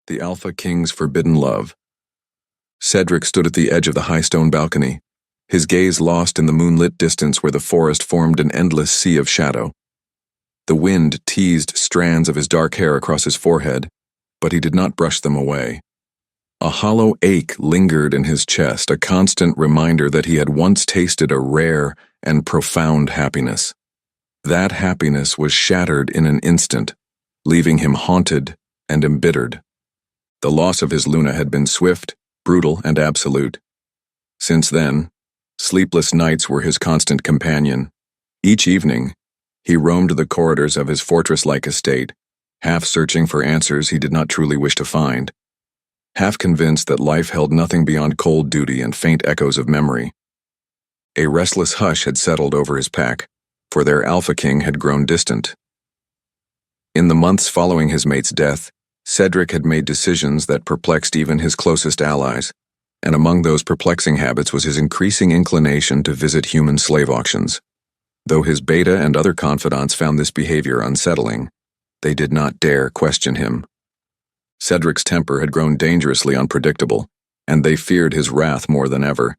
The Alpha King's Forbidden Love. Cedric stood at the edge of the high stone balcony, his gaze lost in the moonlit distance where the forest formed an endless sea of shadow. The wind teased strands of his dark hair across his forehead, but he did not brush them away. A hollow ache lingered in his chest, a constant reminder that he had once tasted a rare and profound happiness. That happiness was shattered in an instant, leaving him haunted and embittered. The loss of his Luna had been swift, brutal, and absolute. Since then, sleepless nights were his constant companion. Each evening, he roamed the corridors of his fortress-like estate, half searching for answers he did not truly wish to find, half convinced that life held nothing beyond cold duty and faint echoes of memory. A restless hush had settled over his pack, for their Alpha King had grown distant. In the months following his mate's death, Cedric had made decisions that perplexed even his closest allies, and among those perplexing habits was his increasing inclination to visit human slave auctions. Though his beta and other confidants found this behavior unsettling, they did not dare question him. Cedric's temper had grown dangerously unpredictable, and they feared his wrath more than ever.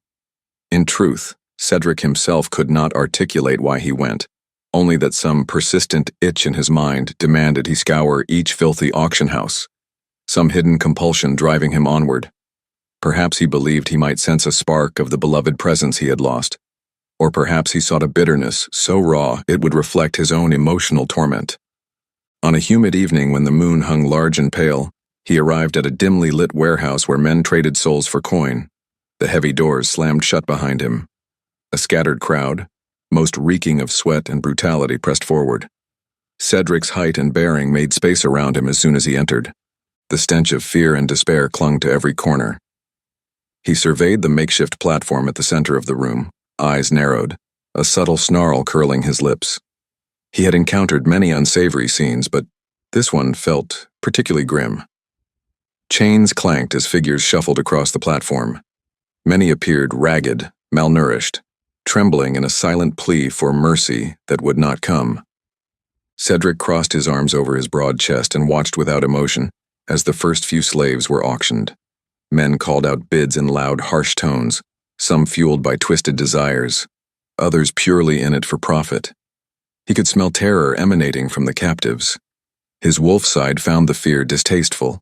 In truth, Cedric himself could not articulate why he went, only that some persistent itch in his mind demanded he scour each filthy auction house, some hidden compulsion driving him onward. Perhaps he believed he might sense a spark of the beloved presence he had lost, or perhaps he sought a bitterness so raw it would reflect his own emotional torment. On a humid evening when the moon hung large and pale, he arrived at a dimly lit warehouse where men traded souls for coin. The heavy doors slammed shut behind him. A scattered crowd, most reeking of sweat and brutality, pressed forward. Cedric's height and bearing made space around him as soon as he entered. The stench of fear and despair clung to every corner. He surveyed the makeshift platform at the center of the room, eyes narrowed, a subtle snarl curling his lips. He had encountered many unsavory scenes, but this one felt particularly grim. Chains clanked as figures shuffled across the platform. Many appeared ragged, malnourished, trembling in a silent plea for mercy that would not come. Cedric crossed his arms over his broad chest and watched without emotion as the first few slaves were auctioned. Men called out bids in loud, harsh tones, some fueled by twisted desires, others purely in it for profit. He could smell terror emanating from the captives. His wolf side found the fear distasteful,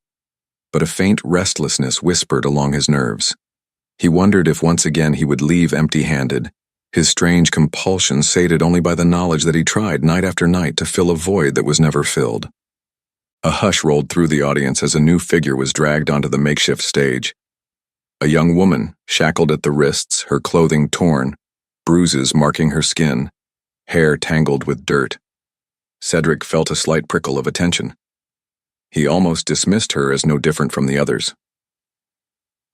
but a faint restlessness whispered along his nerves. He wondered if once again he would leave empty-handed, his strange compulsion sated only by the knowledge that he tried night after night to fill a void that was never filled. A hush rolled through the audience as a new figure was dragged onto the makeshift stage. A young woman, shackled at the wrists, her clothing torn, bruises marking her skin, hair tangled with dirt. Cedric felt a slight prickle of attention. He almost dismissed her as no different from the others.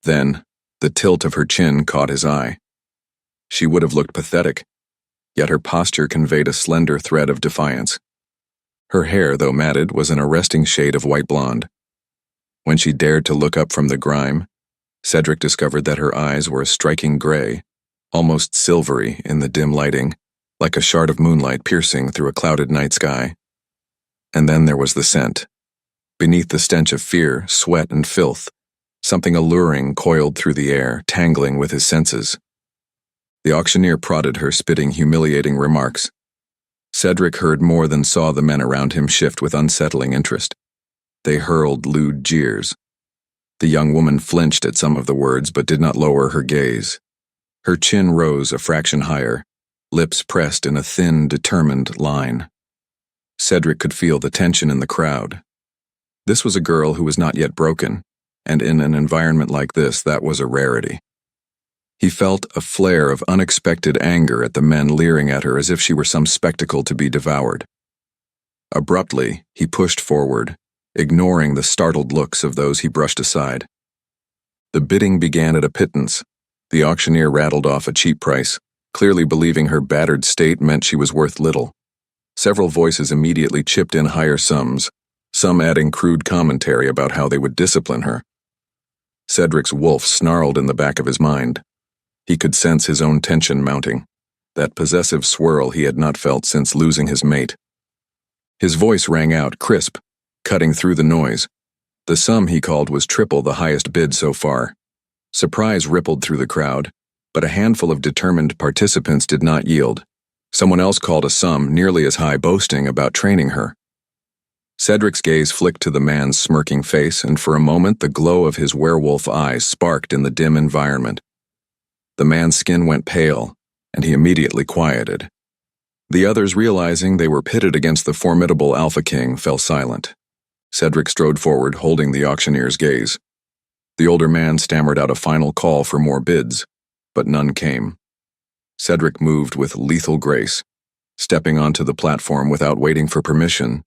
Then, the tilt of her chin caught his eye. She would have looked pathetic, yet her posture conveyed a slender thread of defiance. Her hair, though matted, was an arresting shade of white blonde. When she dared to look up from the grime, Cedric discovered that her eyes were a striking gray, almost silvery in the dim lighting, like a shard of moonlight piercing through a clouded night sky. And then there was the scent. Beneath the stench of fear, sweat, and filth, something alluring coiled through the air, tangling with his senses. The auctioneer prodded her, spitting humiliating remarks. Cedric heard more than saw the men around him shift with unsettling interest. They hurled lewd jeers. The young woman flinched at some of the words but did not lower her gaze. Her chin rose a fraction higher, lips pressed in a thin, determined line. Cedric could feel the tension in the crowd. This was a girl who was not yet broken, and in an environment like this, that was a rarity. He felt a flare of unexpected anger at the men leering at her as if she were some spectacle to be devoured. Abruptly, he pushed forward, ignoring the startled looks of those he brushed aside. The bidding began at a pittance. The auctioneer rattled off a cheap price, clearly believing her battered state meant she was worth little. Several voices immediately chipped in higher sums, some adding crude commentary about how they would discipline her. Cedric's wolf snarled in the back of his mind. He could sense his own tension mounting, that possessive swirl he had not felt since losing his mate. His voice rang out, crisp, cutting through the noise. The sum he called was triple the highest bid so far. Surprise rippled through the crowd, but a handful of determined participants did not yield. Someone else called a sum nearly as high, boasting about training her. Cedric's gaze flicked to the man's smirking face, and for a moment the glow of his werewolf eyes sparked in the dim environment. The man's skin went pale, and he immediately quieted. The others, realizing they were pitted against the formidable Alpha King, fell silent. Cedric strode forward, holding the auctioneer's gaze. The older man stammered out a final call for more bids, but none came. Cedric moved with lethal grace, stepping onto the platform without waiting for permission.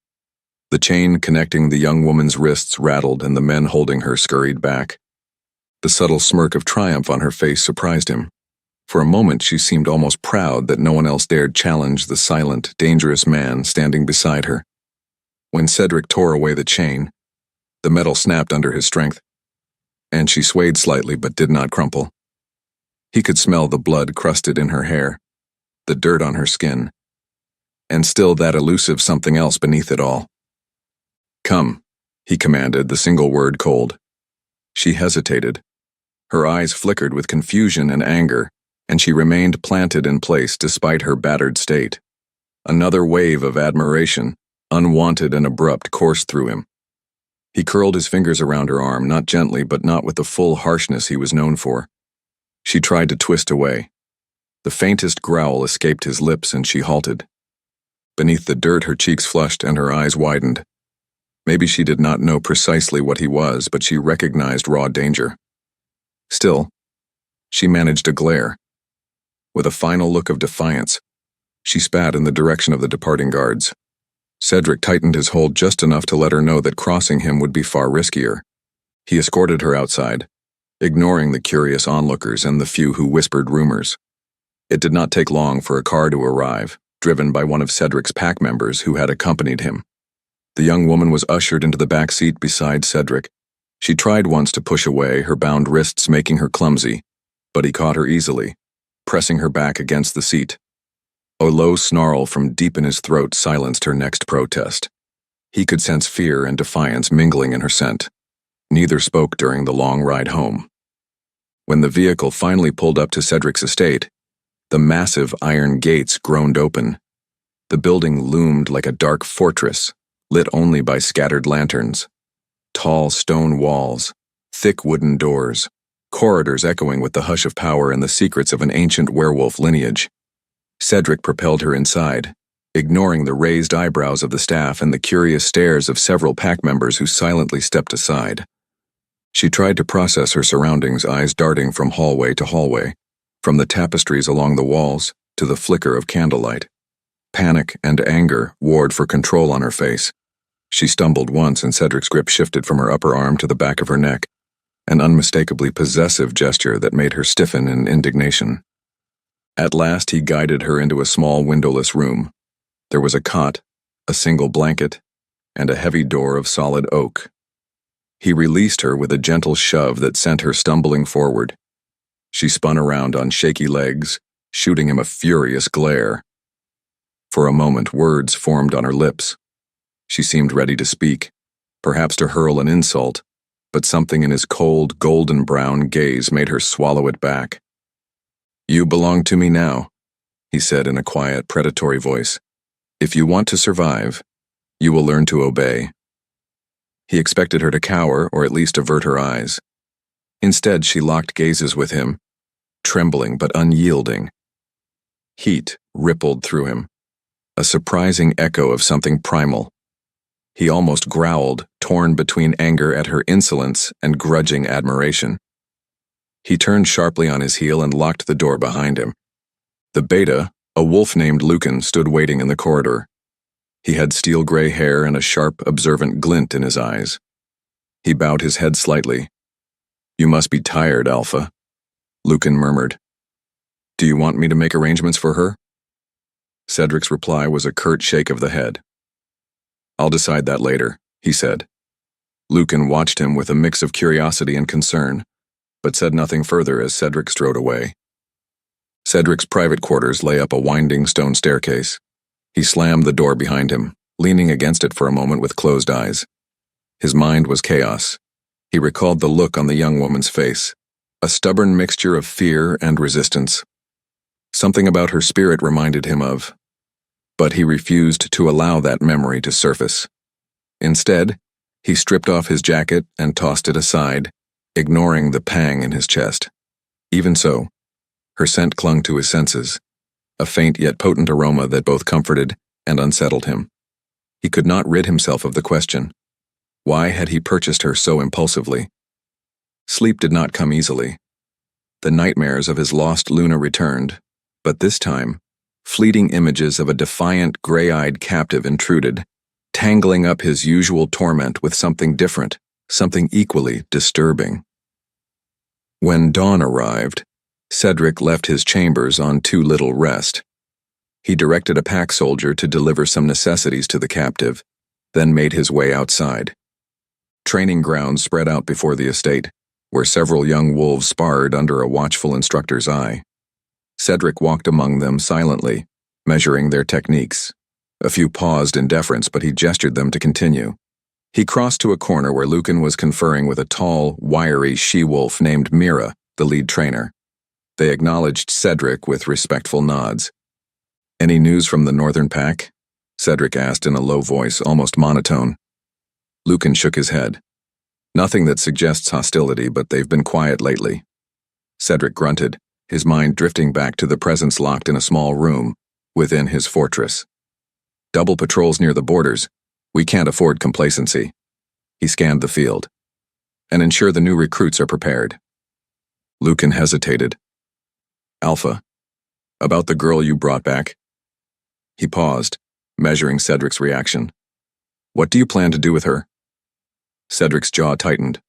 The chain connecting the young woman's wrists rattled, and the men holding her scurried back. The subtle smirk of triumph on her face surprised him. For a moment she seemed almost proud that no one else dared challenge the silent, dangerous man standing beside her. When Cedric tore away the chain, the metal snapped under his strength, and she swayed slightly but did not crumple. He could smell the blood crusted in her hair, the dirt on her skin, and still that elusive something else beneath it all. "Come," he commanded, the single word cold. She hesitated. Her eyes flickered with confusion and anger, and she remained planted in place despite her battered state. Another wave of admiration, unwanted and abrupt, coursed through him. He curled his fingers around her arm, not gently but not with the full harshness he was known for. She tried to twist away. The faintest growl escaped his lips, and she halted. Beneath the dirt her cheeks flushed and her eyes widened. Maybe she did not know precisely what he was, but she recognized raw danger. Still, she managed a glare. With a final look of defiance, she spat in the direction of the departing guards. Cedric tightened his hold just enough to let her know that crossing him would be far riskier. He escorted her outside, ignoring the curious onlookers and the few who whispered rumors. It did not take long for a car to arrive, driven by one of Cedric's pack members who had accompanied him. The young woman was ushered into the back seat beside Cedric. She tried once to push away, her bound wrists making her clumsy, but he caught her easily, pressing her back against the seat. A low snarl from deep in his throat silenced her next protest. He could sense fear and defiance mingling in her scent. Neither spoke during the long ride home. When the vehicle finally pulled up to Cedric's estate, the massive iron gates groaned open. The building loomed like a dark fortress, lit only by scattered lanterns. Tall stone walls, thick wooden doors, corridors echoing with the hush of power and the secrets of an ancient werewolf lineage. Cedric propelled her inside, ignoring the raised eyebrows of the staff and the curious stares of several pack members who silently stepped aside. She tried to process her surroundings, eyes darting from hallway to hallway, from the tapestries along the walls to the flicker of candlelight. Panic and anger warred for control on her face. She stumbled once, and Cedric's grip shifted from her upper arm to the back of her neck, an unmistakably possessive gesture that made her stiffen in indignation. At last he guided her into a small windowless room. There was a cot, a single blanket, and a heavy door of solid oak. He released her with a gentle shove that sent her stumbling forward. She spun around on shaky legs, shooting him a furious glare. For a moment, words formed on her lips. She seemed ready to speak, perhaps to hurl an insult, but something in his cold, golden-brown gaze made her swallow it back. "You belong to me now," he said in a quiet, predatory voice. "If you want to survive, you will learn to obey." He expected her to cower or at least avert her eyes. Instead, she locked gazes with him, trembling but unyielding. Heat rippled through him, a surprising echo of something primal. He almost growled, torn between anger at her insolence and grudging admiration. He turned sharply on his heel and locked the door behind him. The beta, a wolf named Lucan, stood waiting in the corridor. He had steel-gray hair and a sharp, observant glint in his eyes. He bowed his head slightly. "You must be tired, Alpha," Lucan murmured. "Do you want me to make arrangements for her?" Cedric's reply was a curt shake of the head. "I'll decide that later," he said. Lucan watched him with a mix of curiosity and concern, but said nothing further as Cedric strode away. Cedric's private quarters lay up a winding stone staircase. He slammed the door behind him, leaning against it for a moment with closed eyes. His mind was chaos. He recalled the look on the young woman's face, a stubborn mixture of fear and resistance. Something about her spirit reminded him of, but he refused to allow that memory to surface. Instead, he stripped off his jacket and tossed it aside, ignoring the pang in his chest. Even so, her scent clung to his senses, a faint yet potent aroma that both comforted and unsettled him. He could not rid himself of the question. Why had he purchased her so impulsively? Sleep did not come easily. The nightmares of his lost Luna returned, but this time, fleeting images of a defiant, gray-eyed captive intruded, tangling up his usual torment with something different, something equally disturbing. When dawn arrived, Cedric left his chambers on too little rest. He directed a pack soldier to deliver some necessities to the captive, then made his way outside. Training grounds spread out before the estate, where several young wolves sparred under a watchful instructor's eye. Cedric walked among them silently, measuring their techniques. A few paused in deference, but he gestured them to continue. He crossed to a corner where Lucan was conferring with a tall, wiry she-wolf named Mira, the lead trainer. They acknowledged Cedric with respectful nods. "Any news from the northern pack?" Cedric asked in a low voice, almost monotone. Lucan shook his head. "Nothing that suggests hostility, but they've been quiet lately." Cedric grunted, his mind drifting back to the presence locked in a small room within his fortress. "Double patrols near the borders. We can't afford complacency." He scanned the field. "And ensure the new recruits are prepared." Lucan hesitated. "Alpha, about the girl you brought back?" He paused, measuring Cedric's reaction. "What do you plan to do with her?" Cedric's jaw tightened.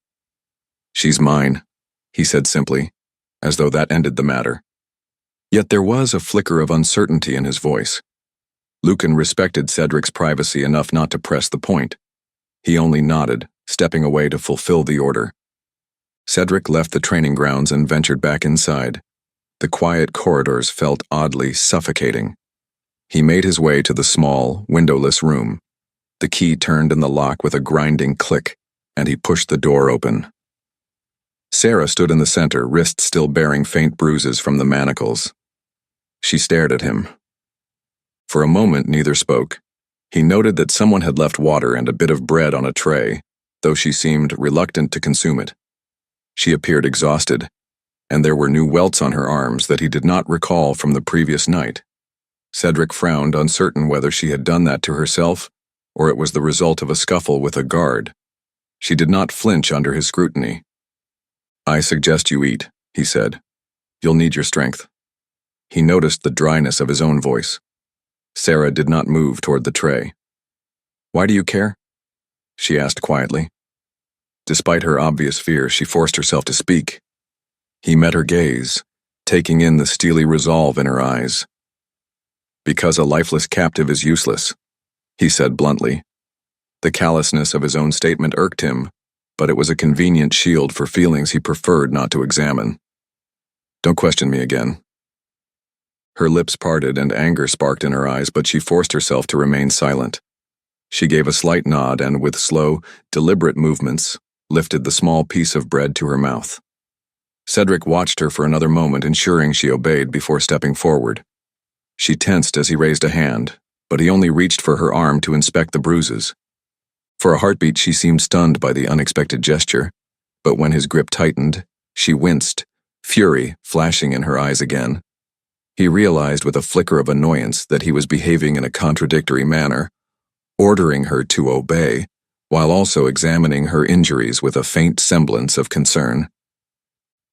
"She's mine," he said simply, as though that ended the matter. Yet there was a flicker of uncertainty in his voice. Lucan respected Cedric's privacy enough not to press the point. He only nodded, stepping away to fulfill the order. Cedric left the training grounds and ventured back inside. The quiet corridors felt oddly suffocating. He made his way to the small, windowless room. The key turned in the lock with a grinding click, and he pushed the door open. Sarah stood in the center, wrists still bearing faint bruises from the manacles. She stared at him. For a moment, neither spoke. He noted that someone had left water and a bit of bread on a tray, though she seemed reluctant to consume it. She appeared exhausted, and there were new welts on her arms that he did not recall from the previous night. Cedric frowned, uncertain whether she had done that to herself, or it was the result of a scuffle with a guard. She did not flinch under his scrutiny. "I suggest you eat," he said. "You'll need your strength." He noticed the dryness of his own voice. Sarah did not move toward the tray. "Why do you care?" she asked quietly. Despite her obvious fear, she forced herself to speak. He met her gaze, taking in the steely resolve in her eyes. "Because a lifeless captive is useless," he said bluntly. The callousness of his own statement irked him, but it was a convenient shield for feelings he preferred not to examine. "Don't question me again." Her lips parted and anger sparked in her eyes, but she forced herself to remain silent. She gave a slight nod and, with slow, deliberate movements, lifted the small piece of bread to her mouth. Cedric watched her for another moment, ensuring she obeyed before stepping forward. She tensed as he raised a hand, but he only reached for her arm to inspect the bruises. For a heartbeat, she seemed stunned by the unexpected gesture, but when his grip tightened, she winced, fury flashing in her eyes again. He realized with a flicker of annoyance that he was behaving in a contradictory manner, ordering her to obey, while also examining her injuries with a faint semblance of concern.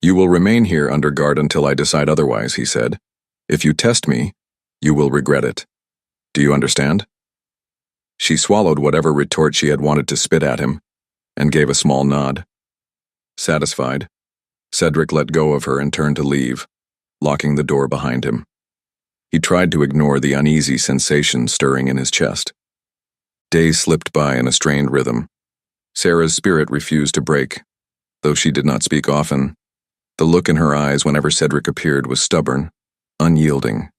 "You will remain here under guard until I decide otherwise," he said. "If you test me, you will regret it. Do you understand?" She swallowed whatever retort she had wanted to spit at him, and gave a small nod. Satisfied, Cedric let go of her and turned to leave, locking the door behind him. He tried to ignore the uneasy sensation stirring in his chest. Days slipped by in a strained rhythm. Sarah's spirit refused to break. Though she did not speak often, the look in her eyes whenever Cedric appeared was stubborn, unyielding.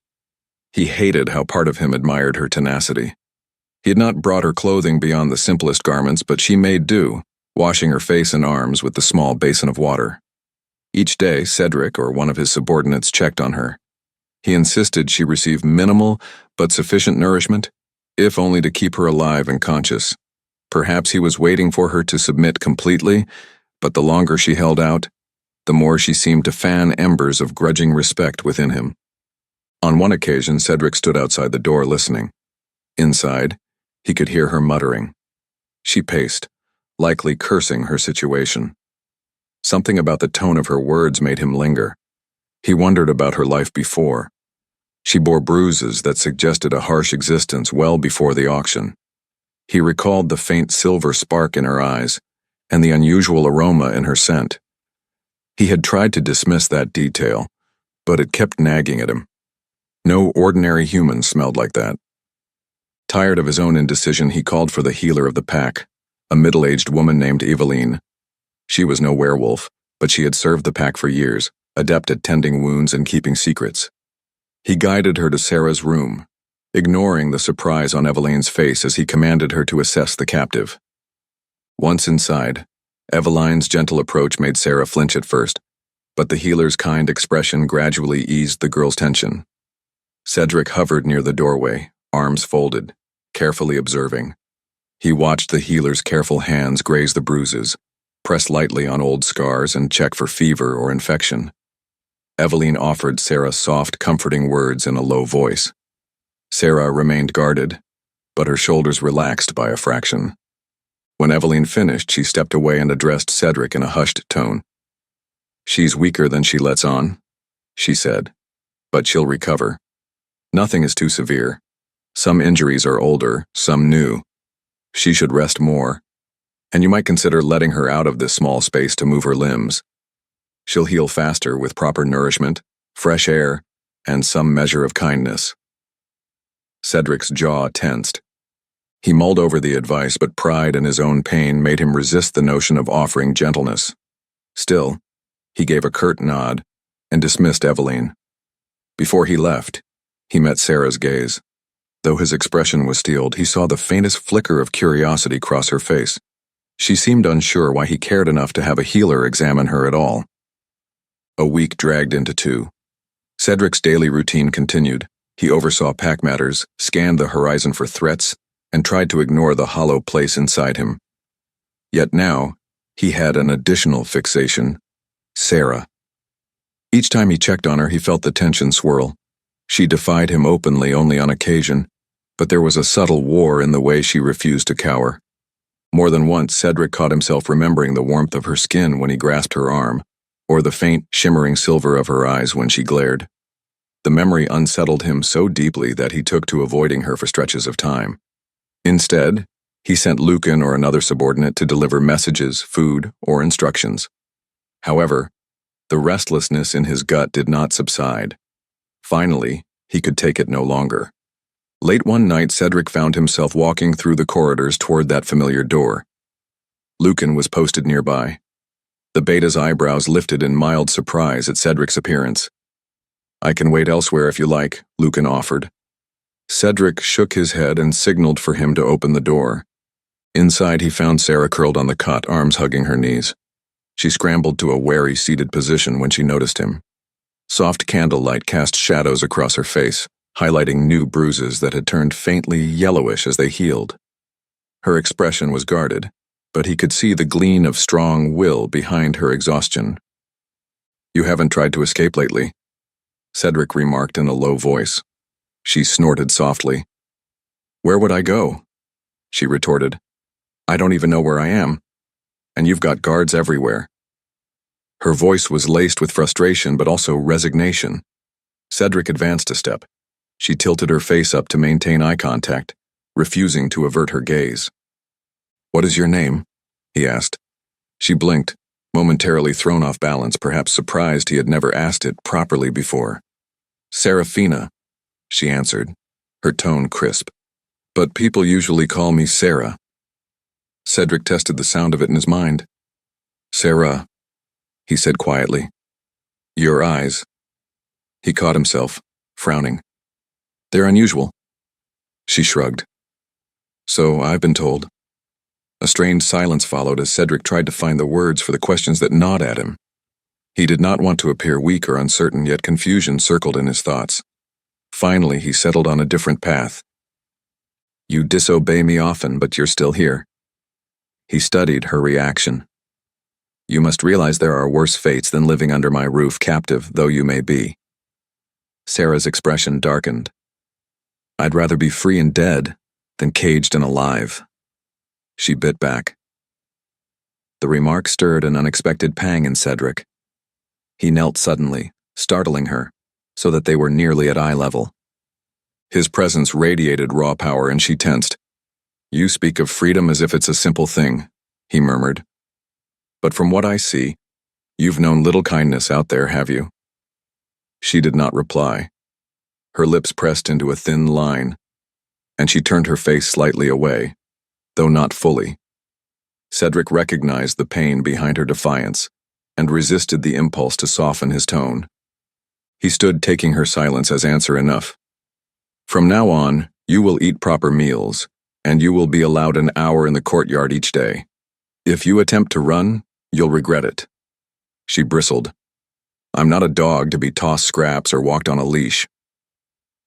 He hated how part of him admired her tenacity. He had not brought her clothing beyond the simplest garments, but she made do, washing her face and arms with the small basin of water. Each day, Cedric or one of his subordinates checked on her. He insisted she receive minimal but sufficient nourishment, if only to keep her alive and conscious. Perhaps he was waiting for her to submit completely, but the longer she held out, the more she seemed to fan embers of grudging respect within him. On one occasion, Cedric stood outside the door listening. Inside, he could hear her muttering. She paced, likely cursing her situation. Something about the tone of her words made him linger. He wondered about her life before. She bore bruises that suggested a harsh existence well before the auction. He recalled the faint silver spark in her eyes and the unusual aroma in her scent. He had tried to dismiss that detail, but it kept nagging at him. No ordinary human smelled like that. Tired of his own indecision, he called for the healer of the pack, a middle-aged woman named Eveline. She was no werewolf, but she had served the pack for years, adept at tending wounds and keeping secrets. He guided her to Sarah's room, ignoring the surprise on Eveline's face as he commanded her to assess the captive. Once inside, Eveline's gentle approach made Sarah flinch at first, but the healer's kind expression gradually eased the girl's tension. Cedric hovered near the doorway, arms folded, carefully observing. He watched the healer's careful hands graze the bruises, press lightly on old scars, and check for fever or infection. Eveline offered Sarah soft, comforting words in a low voice. Sarah remained guarded, but her shoulders relaxed by a fraction. When Eveline finished, she stepped away and addressed Cedric in a hushed tone. "She's weaker than she lets on," she said, "but she'll recover. Nothing is too severe. Some injuries are older, some new. She should rest more, and you might consider letting her out of this small space to move her limbs. She'll heal faster with proper nourishment, fresh air, and some measure of kindness." Cedric's jaw tensed. He mulled over the advice, but pride in his own pain made him resist the notion of offering gentleness. Still, he gave a curt nod and dismissed Eveline. Before he left, he met Sarah's gaze. Though his expression was steeled, he saw the faintest flicker of curiosity cross her face. She seemed unsure why he cared enough to have a healer examine her at all. A week dragged into 2. Cedric's daily routine continued. He oversaw pack matters, scanned the horizon for threats, and tried to ignore the hollow place inside him. Yet now, he had an additional fixation: Sarah. Each time he checked on her, he felt the tension swirl. She defied him openly only on occasion, but there was a subtle war in the way she refused to cower. More than once, Cedric caught himself remembering the warmth of her skin when he grasped her arm, or the faint, shimmering silver of her eyes when she glared. The memory unsettled him so deeply that he took to avoiding her for stretches of time. Instead, he sent Lucan or another subordinate to deliver messages, food, or instructions. However, the restlessness in his gut did not subside. Finally, he could take it no longer. Late one night, Cedric found himself walking through the corridors toward that familiar door. Lucan was posted nearby. The beta's eyebrows lifted in mild surprise at Cedric's appearance. "I can wait elsewhere if you like," Lucan offered. Cedric shook his head and signaled for him to open the door. Inside, he found Sarah curled on the cot, arms hugging her knees. She scrambled to a wary seated position when she noticed him. Soft candlelight cast shadows across her face, highlighting new bruises that had turned faintly yellowish as they healed. Her expression was guarded, but he could see the gleam of strong will behind her exhaustion. "You haven't tried to escape lately," Cedric remarked in a low voice. She snorted softly. "Where would I go?" she retorted. "I don't even know where I am, and you've got guards everywhere." Her voice was laced with frustration but also resignation. Cedric advanced a step. She tilted her face up to maintain eye contact, refusing to avert her gaze. "What is your name?" he asked. She blinked, momentarily thrown off balance, perhaps surprised he had never asked it properly before. "Serafina," she answered, her tone crisp. "But people usually call me Sarah." Cedric tested the sound of it in his mind. "Sarah," he said quietly. "Your eyes." He caught himself, frowning. "They're unusual." She shrugged. So I've been told. A strained silence followed as Cedric tried to find the words for the questions that gnawed at him. He did not want to appear weak or uncertain, yet confusion circled in his thoughts. Finally, he settled on a different path. You disobey me often, but you're still here. He studied her reaction. You must realize there are worse fates than living under my roof, captive though you may be. Sarah's expression darkened. I'd rather be free and dead than caged and alive. She bit back. The remark stirred an unexpected pang in Cedric. He knelt suddenly, startling her, so that they were nearly at eye level. His presence radiated raw power, and she tensed. You speak of freedom as if it's a simple thing, he murmured. But from what I see, you've known little kindness out there, have you? She did not reply. Her lips pressed into a thin line, and she turned her face slightly away, though not fully. Cedric recognized the pain behind her defiance and resisted the impulse to soften his tone. He stood, taking her silence as answer enough. From now on, you will eat proper meals, and you will be allowed an hour in the courtyard each day. If you attempt to run, you'll regret it. She bristled. I'm not a dog to be tossed scraps or walked on a leash.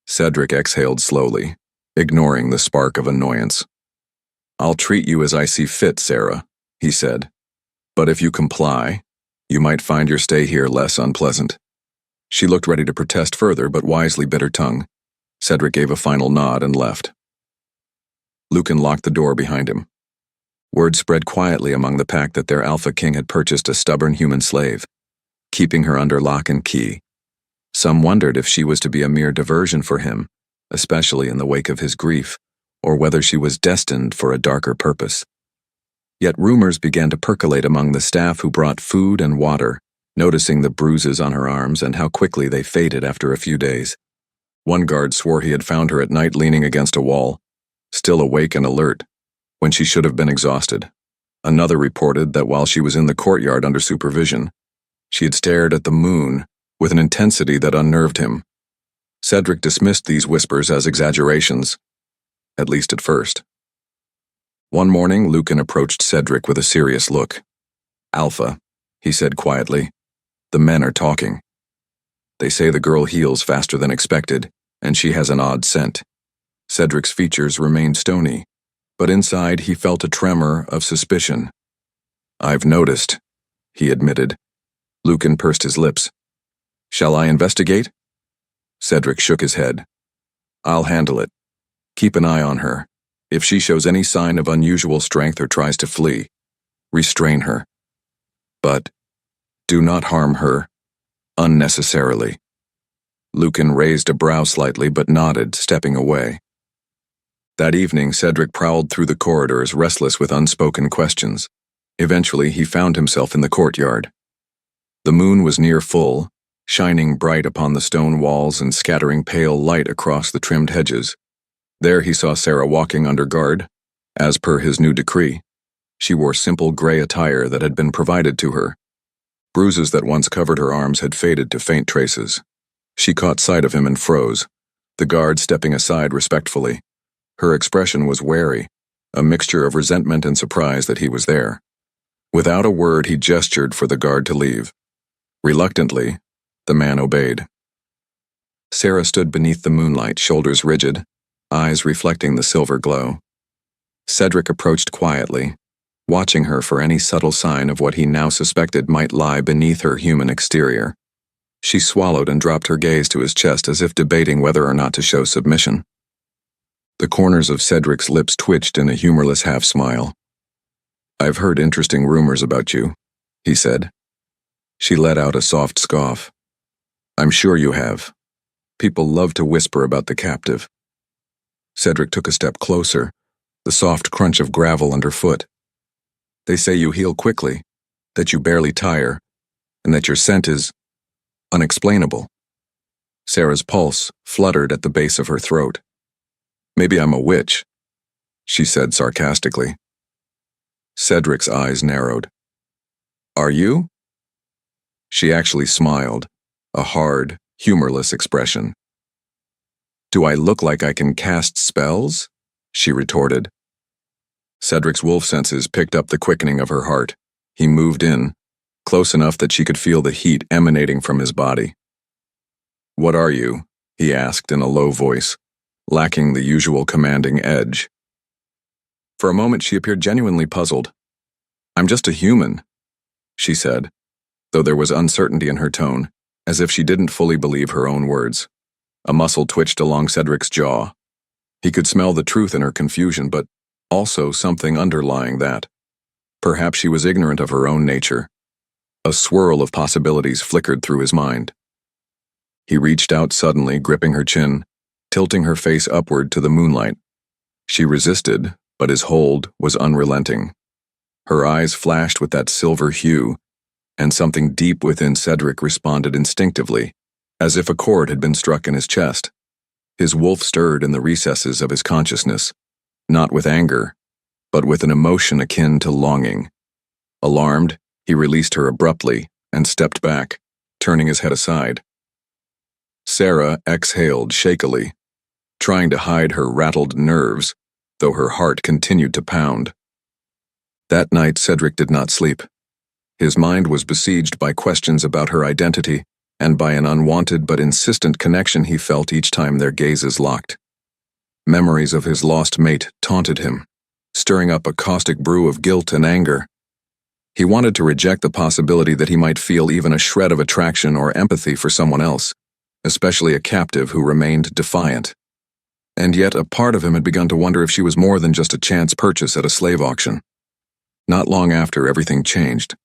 Cedric exhaled slowly, ignoring the spark of annoyance. I'll treat you as I see fit, Sarah, he said. But if you comply, you might find your stay here less unpleasant. She looked ready to protest further, but wisely bit her tongue. Cedric gave a final nod and left. Lucan locked the door behind him. Word spread quietly among the pack that their Alpha King had purchased a stubborn human slave, keeping her under lock and key. Some wondered if she was to be a mere diversion for him, especially in the wake of his grief, or whether she was destined for a darker purpose. Yet rumors began to percolate among the staff who brought food and water, noticing the bruises on her arms and how quickly they faded after a few days. One guard swore he had found her at night leaning against a wall, still awake and alert, when she should have been exhausted. Another reported that while she was in the courtyard under supervision, she had stared at the moon with an intensity that unnerved him. Cedric dismissed these whispers as exaggerations, at least at first. One morning, Lucan approached Cedric with a serious look. Alpha, he said quietly, the men are talking. They say the girl heals faster than expected, and she has an odd scent. Cedric's features remained stony, but inside he felt a tremor of suspicion. I've noticed, he admitted. Lucan pursed his lips. Shall I investigate? Cedric shook his head. I'll handle it. Keep an eye on her. If she shows any sign of unusual strength or tries to flee, restrain her. But do not harm her unnecessarily. Lucan raised a brow slightly but nodded, stepping away. That evening, Cedric prowled through the corridors, restless with unspoken questions. Eventually, he found himself in the courtyard. The moon was near full, shining bright upon the stone walls and scattering pale light across the trimmed hedges. There he saw Sarah walking under guard, as per his new decree. She wore simple gray attire that had been provided to her. Bruises that once covered her arms had faded to faint traces. She caught sight of him and froze, the guard stepping aside respectfully. Her expression was wary, a mixture of resentment and surprise that he was there. Without a word, he gestured for the guard to leave. Reluctantly, the man obeyed. Sarah stood beneath the moonlight, shoulders rigid, eyes reflecting the silver glow. Cedric approached quietly, watching her for any subtle sign of what he now suspected might lie beneath her human exterior. She swallowed and dropped her gaze to his chest as if debating whether or not to show submission. The corners of Cedric's lips twitched in a humorless half-smile. I've heard interesting rumors about you, he said. She let out a soft scoff. I'm sure you have. People love to whisper about the captive. Cedric took a step closer, the soft crunch of gravel underfoot. They say you heal quickly, that you barely tire, and that your scent is unexplainable. Sarah's pulse fluttered at the base of her throat. Maybe I'm a witch, she said sarcastically. Cedric's eyes narrowed. Are you? She actually smiled, a hard, humorless expression. Do I look like I can cast spells? She retorted. Cedric's wolf senses picked up the quickening of her heart. He moved in, close enough that she could feel the heat emanating from his body. "What are you?" he asked in a low voice, lacking the usual commanding edge. For a moment she appeared genuinely puzzled. "I'm just a human," she said, though there was uncertainty in her tone, as if she didn't fully believe her own words. A muscle twitched along Cedric's jaw. He could smell the truth in her confusion, but also something underlying that. Perhaps she was ignorant of her own nature. A swirl of possibilities flickered through his mind. He reached out suddenly, gripping her chin, tilting her face upward to the moonlight. She resisted, but his hold was unrelenting. Her eyes flashed with that silver hue, and something deep within Cedric responded instinctively, as if a chord had been struck in his chest. His wolf stirred in the recesses of his consciousness, not with anger, but with an emotion akin to longing. Alarmed, he released her abruptly and stepped back, turning his head aside. Sarah exhaled shakily, trying to hide her rattled nerves, though her heart continued to pound. That night, Cedric did not sleep. His mind was besieged by questions about her identity and by an unwanted but insistent connection he felt each time their gazes locked. Memories of his lost mate taunted him, stirring up a caustic brew of guilt and anger. He wanted to reject the possibility that he might feel even a shred of attraction or empathy for someone else, especially a captive who remained defiant. And yet a part of him had begun to wonder if she was more than just a chance purchase at a slave auction. Not long after, everything changed.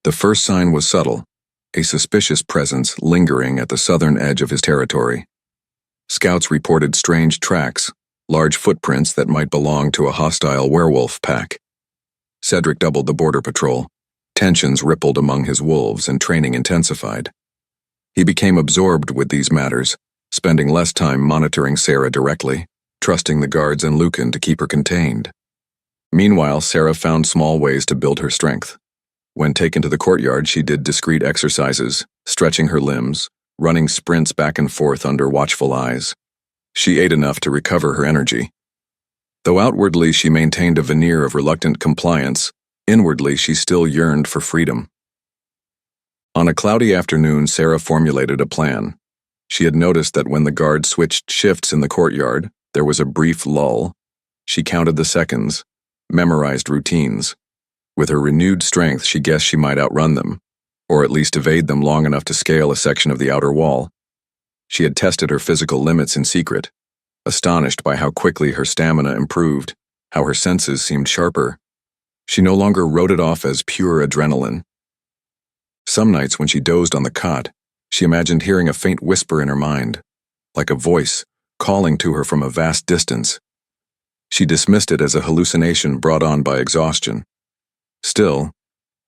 The first sign was subtle, a suspicious presence lingering at the southern edge of his territory. Scouts reported strange tracks, large footprints that might belong to a hostile werewolf pack. Cedric doubled the border patrol. Tensions rippled among his wolves and training intensified. He became absorbed with these matters, spending less time monitoring Sarah directly, trusting the guards and Lucan to keep her contained. Meanwhile, Sarah found small ways to build her strength. When taken to the courtyard, she did discreet exercises, stretching her limbs, running sprints back and forth under watchful eyes. She ate enough to recover her energy. Though outwardly she maintained a veneer of reluctant compliance, inwardly she still yearned for freedom. On a cloudy afternoon, Sarah formulated a plan. She had noticed that when the guard switched shifts in the courtyard, there was a brief lull. She counted the seconds, memorized routines. With her renewed strength, she guessed she might outrun them, or at least evade them long enough to scale a section of the outer wall. She had tested her physical limits in secret, astonished by how quickly her stamina improved, how her senses seemed sharper. She no longer wrote it off as pure adrenaline. Some nights when she dozed on the cot, she imagined hearing a faint whisper in her mind, like a voice calling to her from a vast distance. She dismissed it as a hallucination brought on by exhaustion. Still,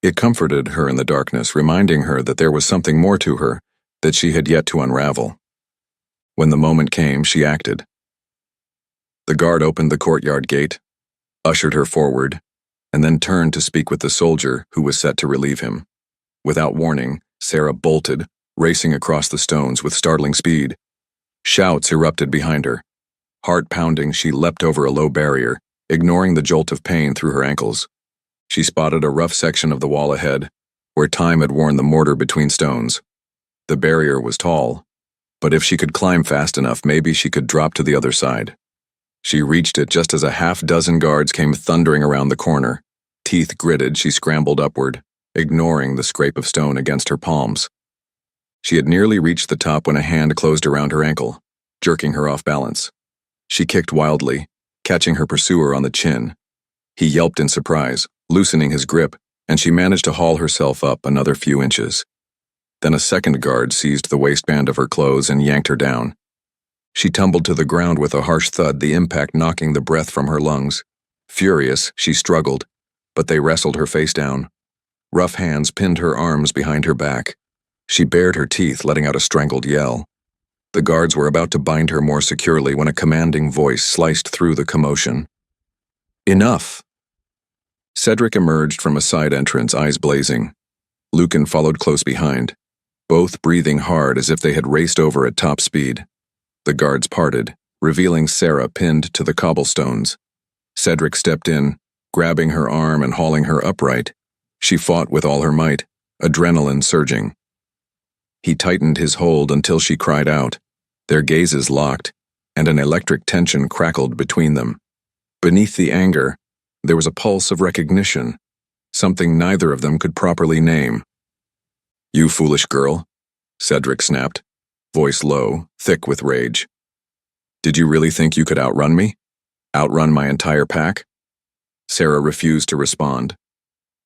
it comforted her in the darkness, reminding her that there was something more to her that she had yet to unravel. When the moment came, she acted. The guard opened the courtyard gate, ushered her forward, and then turned to speak with the soldier who was set to relieve him. Without warning, Sarah bolted, racing across the stones with startling speed. Shouts erupted behind her. Heart pounding, she leapt over a low barrier, ignoring the jolt of pain through her ankles. She spotted a rough section of the wall ahead, where time had worn the mortar between stones. The barrier was tall, but if she could climb fast enough, maybe she could drop to the other side. She reached it just as a half-dozen guards came thundering around the corner. Teeth gritted, she scrambled upward, ignoring the scrape of stone against her palms. She had nearly reached the top when a hand closed around her ankle, jerking her off balance. She kicked wildly, catching her pursuer on the chin. He yelped in surprise, loosening his grip, and she managed to haul herself up another few inches. Then a second guard seized the waistband of her clothes and yanked her down. She tumbled to the ground with a harsh thud, the impact knocking the breath from her lungs. Furious, she struggled, but they wrestled her face down. Rough hands pinned her arms behind her back. She bared her teeth, letting out a strangled yell. The guards were about to bind her more securely when a commanding voice sliced through the commotion. "Enough!" Cedric emerged from a side entrance, eyes blazing. Lucan followed close behind, both breathing hard as if they had raced over at top speed. The guards parted, revealing Sarah pinned to the cobblestones. Cedric stepped in, grabbing her arm and hauling her upright. She fought with all her might, adrenaline surging. He tightened his hold until she cried out. Their gazes locked, and an electric tension crackled between them. Beneath the anger, there was a pulse of recognition, something neither of them could properly name. "You foolish girl," Cedric snapped, voice low, thick with rage. "Did you really think you could outrun me? Outrun my entire pack?" Sarah refused to respond.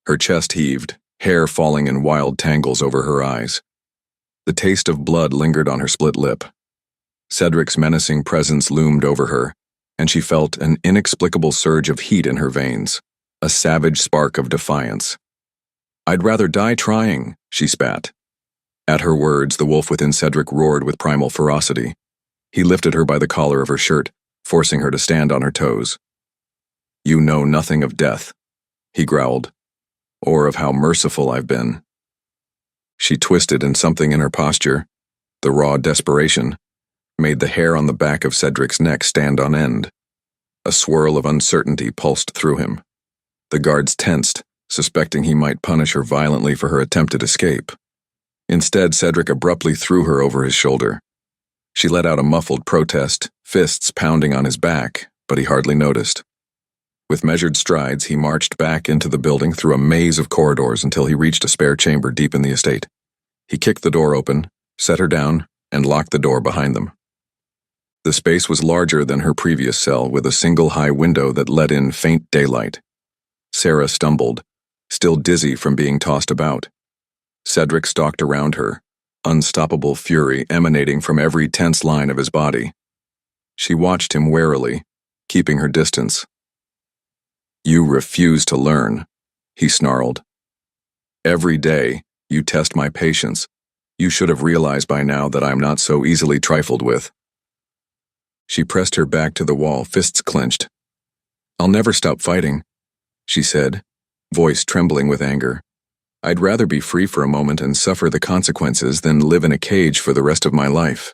Her chest heaved, hair falling in wild tangles over her eyes. The taste of blood lingered on her split lip. Cedric's menacing presence loomed over her, and she felt an inexplicable surge of heat in her veins, a savage spark of defiance. "I'd rather die trying," she spat. At her words, the wolf within Cedric roared with primal ferocity. He lifted her by the collar of her shirt, forcing her to stand on her toes. "You know nothing of death," he growled, "or of how merciful I've been." She twisted, and something in her posture, the raw desperation, made the hair on the back of Cedric's neck stand on end. A swirl of uncertainty pulsed through him. The guards tensed, suspecting he might punish her violently for her attempted escape. Instead, Cedric abruptly threw her over his shoulder. She let out a muffled protest, fists pounding on his back, but he hardly noticed. With measured strides, he marched back into the building through a maze of corridors until he reached a spare chamber deep in the estate. He kicked the door open, set her down, and locked the door behind them. The space was larger than her previous cell, with a single high window that let in faint daylight. Sarah stumbled, still dizzy from being tossed about. Cedric stalked around her, unstoppable fury emanating from every tense line of his body. She watched him warily, keeping her distance. "You refuse to learn," he snarled. "Every day, you test my patience. You should have realized by now that I'm not so easily trifled with." She pressed her back to the wall, fists clenched. "I'll never stop fighting," she said, voice trembling with anger. "I'd rather be free for a moment and suffer the consequences than live in a cage for the rest of my life."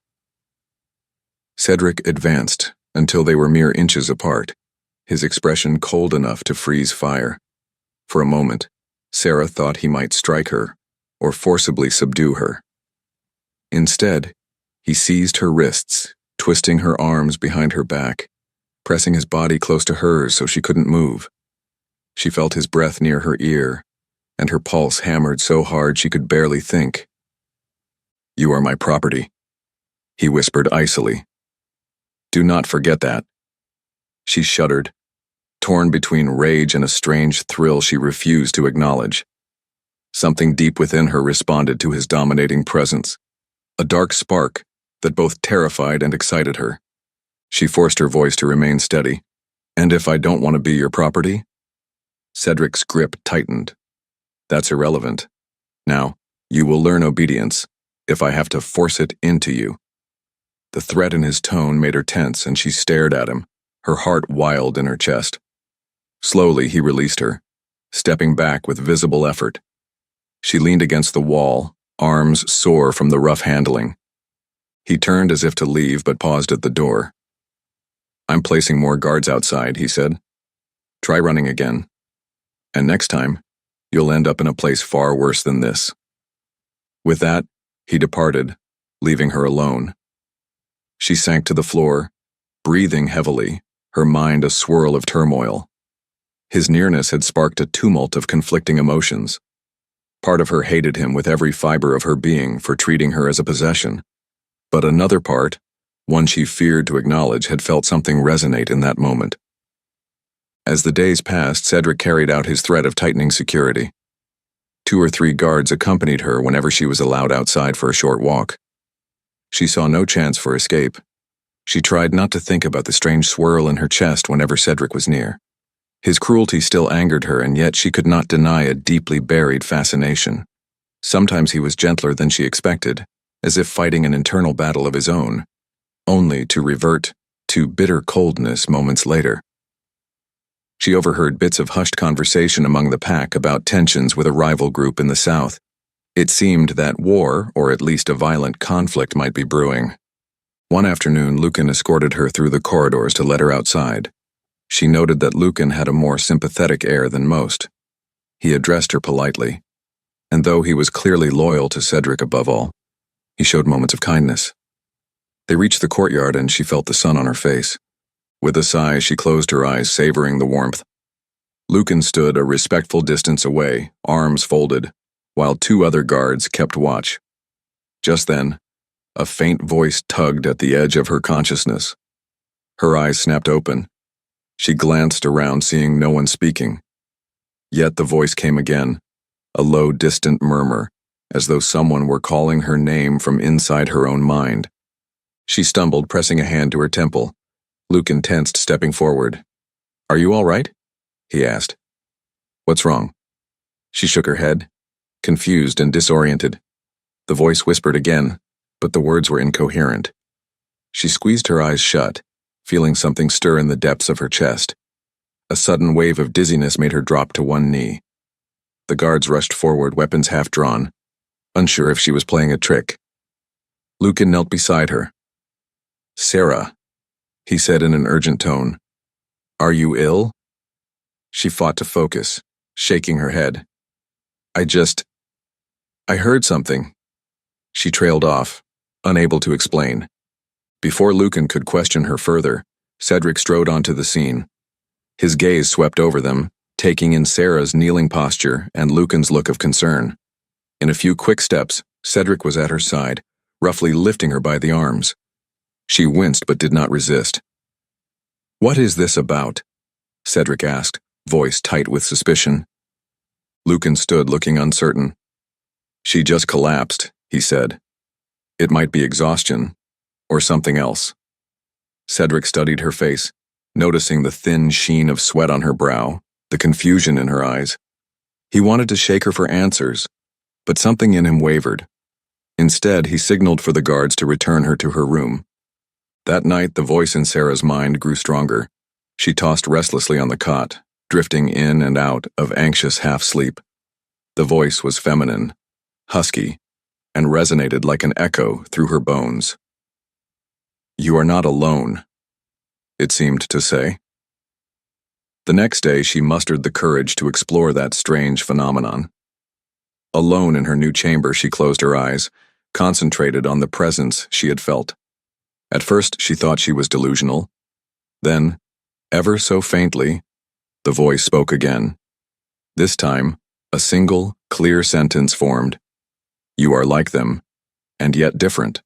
Cedric advanced until they were mere inches apart, his expression cold enough to freeze fire. For a moment, Sarah thought he might strike her or forcibly subdue her. Instead, he seized her wrists, twisting her arms behind her back, pressing his body close to hers so she couldn't move. She felt his breath near her ear, and her pulse hammered so hard she could barely think. "You are my property," he whispered icily. "Do not forget that." She shuddered, torn between rage and a strange thrill she refused to acknowledge. Something deep within her responded to his dominating presence, a dark spark that both terrified and excited her. She forced her voice to remain steady. "And if I don't want to be your property?" Cedric's grip tightened. "That's irrelevant. Now, you will learn obedience, if I have to force it into you." The threat in his tone made her tense, and she stared at him, her heart wild in her chest. Slowly, he released her, stepping back with visible effort. She leaned against the wall, arms sore from the rough handling. He turned as if to leave, but paused at the door. "I'm placing more guards outside," he said. "Try running again. And next time, you'll end up in a place far worse than this." With that, he departed, leaving her alone. She sank to the floor, breathing heavily, her mind a swirl of turmoil. His nearness had sparked a tumult of conflicting emotions. Part of her hated him with every fiber of her being for treating her as a possession. But another part, one she feared to acknowledge, had felt something resonate in that moment. As the days passed, Cedric carried out his threat of tightening security. 2 or 3 guards accompanied her whenever she was allowed outside for a short walk. She saw no chance for escape. She tried not to think about the strange swirl in her chest whenever Cedric was near. His cruelty still angered her, and yet she could not deny a deeply buried fascination. Sometimes he was gentler than she expected, as if fighting an internal battle of his own, only to revert to bitter coldness moments later. She overheard bits of hushed conversation among the pack about tensions with a rival group in the south. It seemed that war, or at least a violent conflict, might be brewing. One afternoon, Lucan escorted her through the corridors to let her outside. She noted that Lucan had a more sympathetic air than most. He addressed her politely, and though he was clearly loyal to Cedric above all, he showed moments of kindness. They reached the courtyard and she felt the sun on her face. With a sigh, she closed her eyes, savoring the warmth. Lucan stood a respectful distance away, arms folded, while two other guards kept watch. Just then, a faint voice tugged at the edge of her consciousness. Her eyes snapped open. She glanced around, seeing no one speaking. Yet the voice came again, a low, distant murmur, as though someone were calling her name from inside her own mind. She stumbled, pressing a hand to her temple. Lucan tensed, stepping forward. "Are you all right?" he asked. "What's wrong?" She shook her head, confused and disoriented. The voice whispered again, but the words were incoherent. She squeezed her eyes shut, feeling something stir in the depths of her chest. A sudden wave of dizziness made her drop to one knee. The guards rushed forward, weapons half drawn, unsure if she was playing a trick. Lucan knelt beside her. "Sarah," he said in an urgent tone. "Are you ill?" She fought to focus, shaking her head. I heard something." She trailed off, unable to explain. Before Lucan could question her further, Cedric strode onto the scene. His gaze swept over them, taking in Sarah's kneeling posture and Lucan's look of concern. In a few quick steps, Cedric was at her side, roughly lifting her by the arms. She winced but did not resist. "What is this about?" Cedric asked, voice tight with suspicion. Lucan stood, looking uncertain. "She just collapsed," he said. "It might be exhaustion, or something else." Cedric studied her face, noticing the thin sheen of sweat on her brow, the confusion in her eyes. He wanted to shake her for answers, but something in him wavered. Instead, he signaled for the guards to return her to her room. That night, the voice in Sarah's mind grew stronger. She tossed restlessly on the cot, drifting in and out of anxious half-sleep. The voice was feminine, husky, and resonated like an echo through her bones. "You are not alone," it seemed to say. The next day, she mustered the courage to explore that strange phenomenon. Alone in her new chamber, she closed her eyes, concentrated on the presence she had felt. At first, she thought she was delusional. Then, ever so faintly, the voice spoke again. This time, a single, clear sentence formed. "You are like them, and yet different."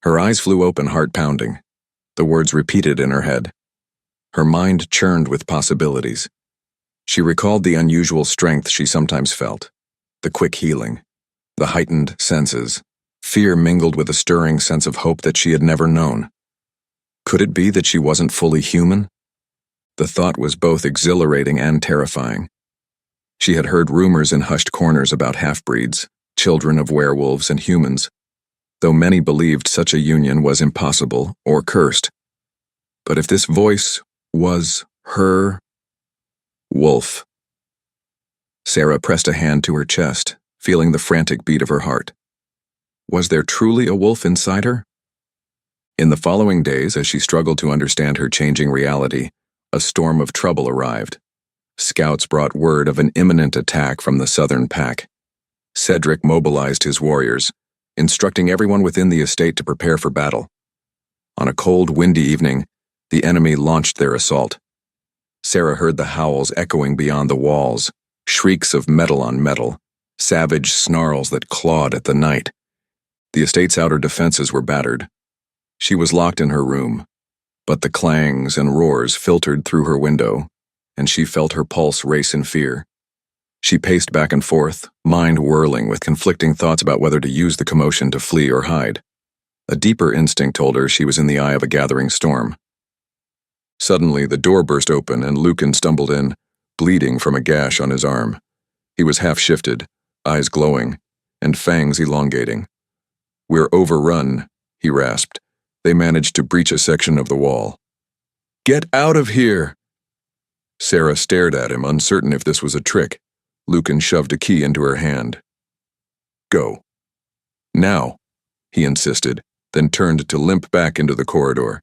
Her eyes flew open, heart pounding. The words repeated in her head. Her mind churned with possibilities. She recalled the unusual strength she sometimes felt, the quick healing, the heightened senses. Fear mingled with a stirring sense of hope that she had never known. Could it be that she wasn't fully human? The thought was both exhilarating and terrifying. She had heard rumors in hushed corners about half-breeds, children of werewolves and humans, though many believed such a union was impossible or cursed. But if this voice was her wolf? Sarah pressed a hand to her chest, feeling the frantic beat of her heart. Was there truly a wolf inside her? In the following days, as she struggled to understand her changing reality, a storm of trouble arrived. Scouts brought word of an imminent attack from the southern pack. Cedric mobilized his warriors, instructing everyone within the estate to prepare for battle. On a cold, windy evening, the enemy launched their assault. Sarah heard the howls echoing beyond the walls, shrieks of metal on metal, savage snarls that clawed at the night. The estate's outer defenses were battered. She was locked in her room, but the clangs and roars filtered through her window, and she felt her pulse race in fear. She paced back and forth, mind whirling with conflicting thoughts about whether to use the commotion to flee or hide. A deeper instinct told her she was in the eye of a gathering storm. Suddenly, the door burst open and Lucan stumbled in, bleeding from a gash on his arm. He was half-shifted, eyes glowing, and fangs elongating. "We're overrun," he rasped. "They managed to breach a section of the wall." "Get out of here!" Sarah stared at him, uncertain if this was a trick. Lucan shoved a key into her hand. "Go. Now," he insisted, then turned to limp back into the corridor.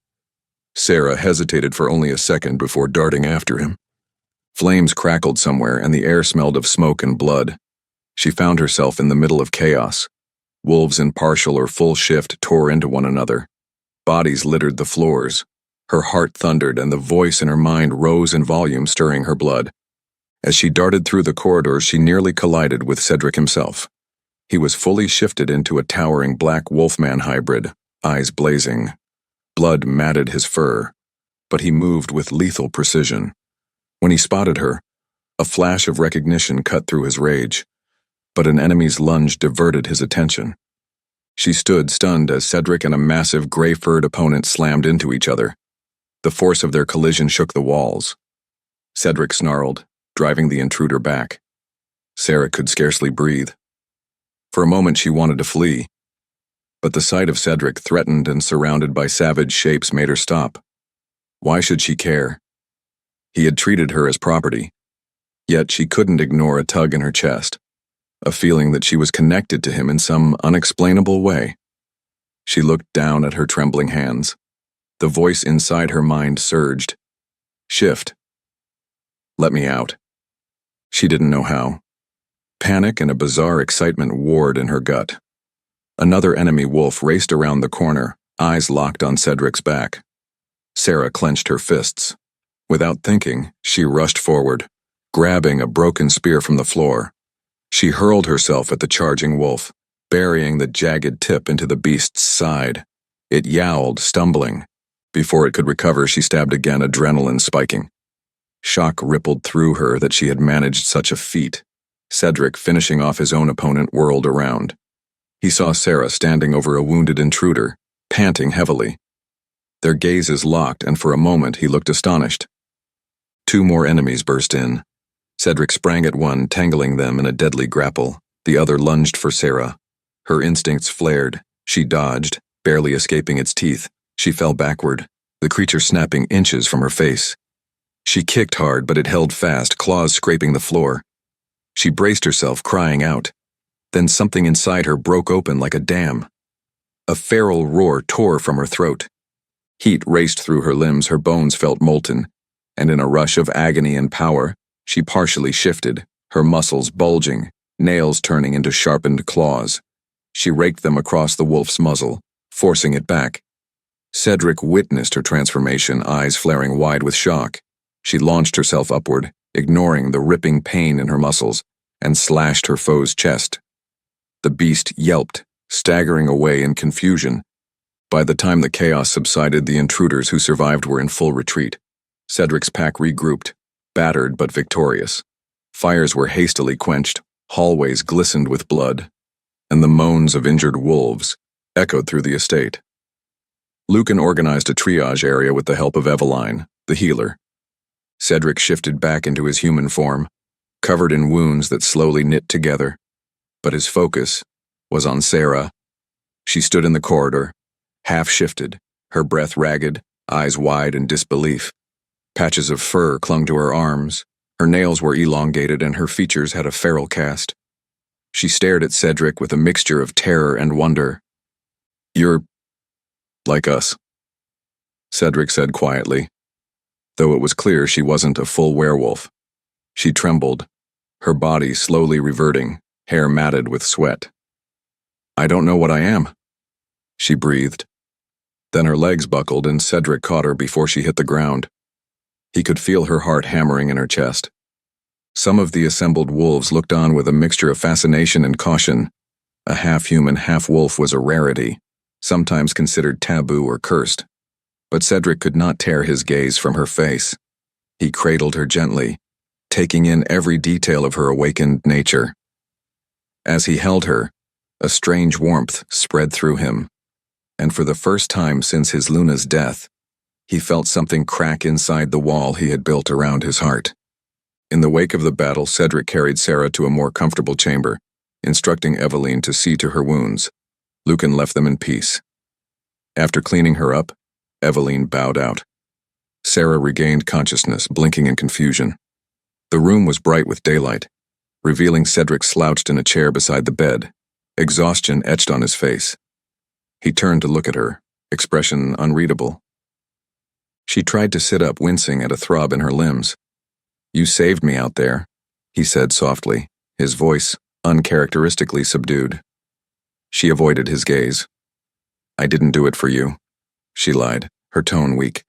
Sarah hesitated for only a second before darting after him. Flames crackled somewhere, and the air smelled of smoke and blood. She found herself in the middle of chaos. Wolves in partial or full shift tore into one another. Bodies littered the floors. Her heart thundered, and the voice in her mind rose in volume, stirring her blood. As she darted through the corridors, she nearly collided with Cedric himself. He was fully shifted into a towering black wolfman hybrid, eyes blazing. Blood matted his fur, but he moved with lethal precision. When he spotted her, a flash of recognition cut through his rage, but an enemy's lunge diverted his attention. She stood stunned as Cedric and a massive gray-furred opponent slammed into each other. The force of their collision shook the walls. Cedric snarled, driving the intruder back. Sarah could scarcely breathe. For a moment she wanted to flee, but the sight of Cedric, threatened and surrounded by savage shapes, made her stop. Why should she care? He had treated her as property, yet she couldn't ignore a tug in her chest, a feeling that she was connected to him in some unexplainable way. She looked down at her trembling hands. The voice inside her mind surged. Shift. Let me out. She didn't know how. Panic and a bizarre excitement warred in her gut. Another enemy wolf raced around the corner, eyes locked on Cedric's back. Sarah clenched her fists. Without thinking, she rushed forward, grabbing a broken spear from the floor. She hurled herself at the charging wolf, burying the jagged tip into the beast's side. It yowled, stumbling. Before it could recover, she stabbed again, adrenaline spiking. Shock rippled through her that she had managed such a feat. Cedric, finishing off his own opponent, whirled around. He saw Sarah standing over a wounded intruder, panting heavily. Their gazes locked, and for a moment he looked astonished. Two more enemies burst in. Cedric sprang at one, tangling them in a deadly grapple. The other lunged for Sarah. Her instincts flared. She dodged, barely escaping its teeth. She fell backward, the creature snapping inches from her face. She kicked hard, but it held fast, claws scraping the floor. She braced herself, crying out. Then something inside her broke open like a dam. A feral roar tore from her throat. Heat raced through her limbs, her bones felt molten, and in a rush of agony and power, she partially shifted, her muscles bulging, nails turning into sharpened claws. She raked them across the wolf's muzzle, forcing it back. Cedric witnessed her transformation, eyes flaring wide with shock. She launched herself upward, ignoring the ripping pain in her muscles, and slashed her foe's chest. The beast yelped, staggering away in confusion. By the time the chaos subsided, the intruders who survived were in full retreat. Cedric's pack regrouped, battered but victorious. Fires were hastily quenched, hallways glistened with blood, and the moans of injured wolves echoed through the estate. Lucan organized a triage area with the help of Eveline, the healer. Cedric shifted back into his human form, covered in wounds that slowly knit together, but his focus was on Sarah. She stood in the corridor, half-shifted, her breath ragged, eyes wide in disbelief. Patches of fur clung to her arms, her nails were elongated and her features had a feral cast. She stared at Cedric with a mixture of terror and wonder. "You're like us," Cedric said quietly, though it was clear she wasn't a full werewolf. She trembled, her body slowly reverting, hair matted with sweat. "I don't know what I am," she breathed. Then her legs buckled and Cedric caught her before she hit the ground. He could feel her heart hammering in her chest. Some of the assembled wolves looked on with a mixture of fascination and caution. A half-human, half-wolf was a rarity, sometimes considered taboo or cursed. But Cedric could not tear his gaze from her face. He cradled her gently, taking in every detail of her awakened nature. As he held her, a strange warmth spread through him, and for the first time since his Luna's death, he felt something crack inside the wall he had built around his heart. In the wake of the battle, Cedric carried Sarah to a more comfortable chamber, instructing Eveline to see to her wounds. Lucan left them in peace. After cleaning her up, Eveline bowed out. Sarah regained consciousness, blinking in confusion. The room was bright with daylight, revealing Cedric slouched in a chair beside the bed, exhaustion etched on his face. He turned to look at her, expression unreadable. She tried to sit up, wincing at a throb in her limbs. "You saved me out there," he said softly, his voice uncharacteristically subdued. She avoided his gaze. "I didn't do it for you," she lied, her tone weak.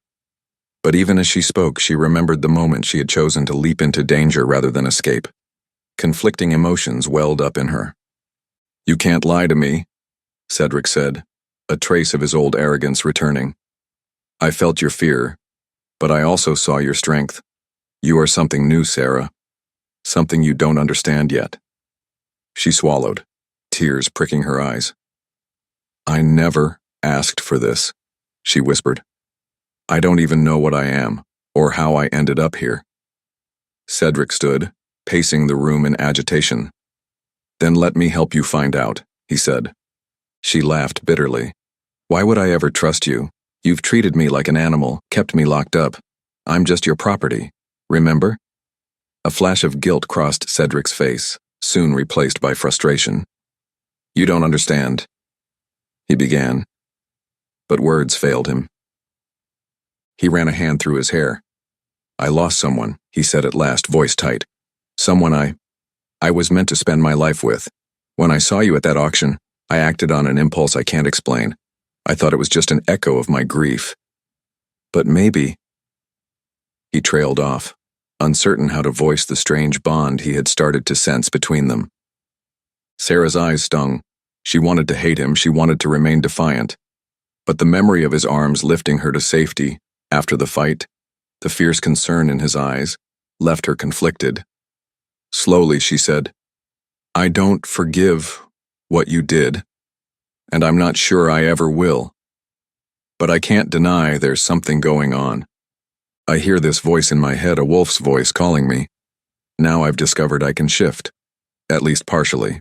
But even as she spoke, she remembered the moment she had chosen to leap into danger rather than escape. Conflicting emotions welled up in her. "You can't lie to me," Cedric said, a trace of his old arrogance returning. "I felt your fear, but I also saw your strength. You are something new, Sarah. Something you don't understand yet." She swallowed, tears pricking her eyes. "I never asked for this," she whispered. "I don't even know what I am, or how I ended up here." Cedric stood, pacing the room in agitation. "Then let me help you find out," he said. She laughed bitterly. "Why would I ever trust you? You've treated me like an animal, kept me locked up. I'm just your property, remember?" A flash of guilt crossed Cedric's face, soon replaced by frustration. "You don't understand," he began, but words failed him. He ran a hand through his hair. "I lost someone," he said at last, voice tight. "Someone I was meant to spend my life with. When I saw you at that auction, I acted on an impulse I can't explain. I thought it was just an echo of my grief. But maybe—" He trailed off, uncertain how to voice the strange bond he had started to sense between them. Sarah's eyes stung. She wanted to hate him, she wanted to remain defiant. But the memory of his arms lifting her to safety after the fight, the fierce concern in his eyes, left her conflicted. Slowly she said, "I don't forgive what you did, and I'm not sure I ever will. But I can't deny there's something going on. I hear this voice in my head, a wolf's voice calling me. Now I've discovered I can shift, at least partially."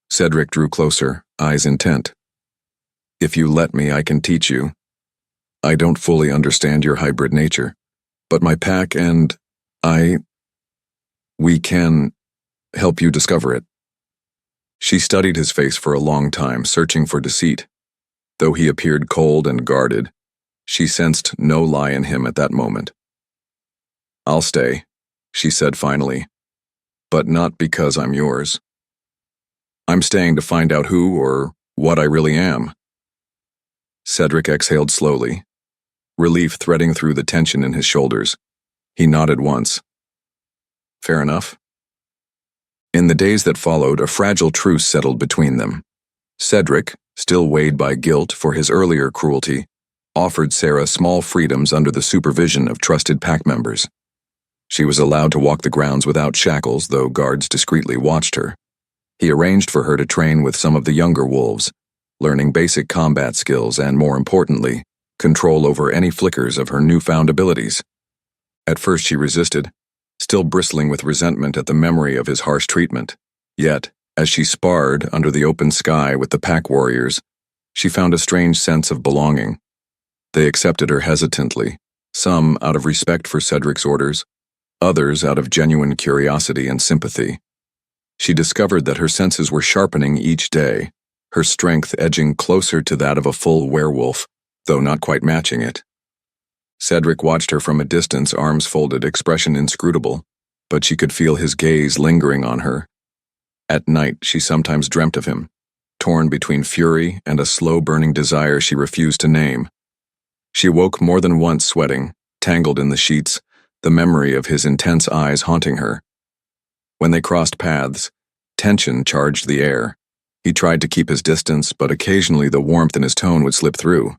Cedric drew closer, eyes intent. "If you let me, I can teach you. I don't fully understand your hybrid nature, but my pack and we can help you discover it." She studied his face for a long time, searching for deceit. Though he appeared cold and guarded, she sensed no lie in him at that moment. "I'll stay," she said finally, "but not because I'm yours. I'm staying to find out who or what I really am." Cedric exhaled slowly, relief threading through the tension in his shoulders. He nodded once. "Fair enough." In the days that followed, a fragile truce settled between them. Cedric, still weighed by guilt for his earlier cruelty, offered Sarah small freedoms under the supervision of trusted pack members. She was allowed to walk the grounds without shackles, though guards discreetly watched her. He arranged for her to train with some of the younger wolves, learning basic combat skills and, more importantly, control over any flickers of her newfound abilities. At first she resisted, still bristling with resentment at the memory of his harsh treatment. Yet, as she sparred under the open sky with the pack warriors, she found a strange sense of belonging. They accepted her hesitantly, some out of respect for Cedric's orders, others out of genuine curiosity and sympathy. She discovered that her senses were sharpening each day, her strength edging closer to that of a full werewolf, though not quite matching it. Cedric watched her from a distance, arms folded, expression inscrutable, but she could feel his gaze lingering on her. At night, she sometimes dreamt of him, torn between fury and a slow-burning desire she refused to name. She woke more than once sweating, tangled in the sheets, the memory of his intense eyes haunting her. When they crossed paths, tension charged the air. He tried to keep his distance, but occasionally the warmth in his tone would slip through.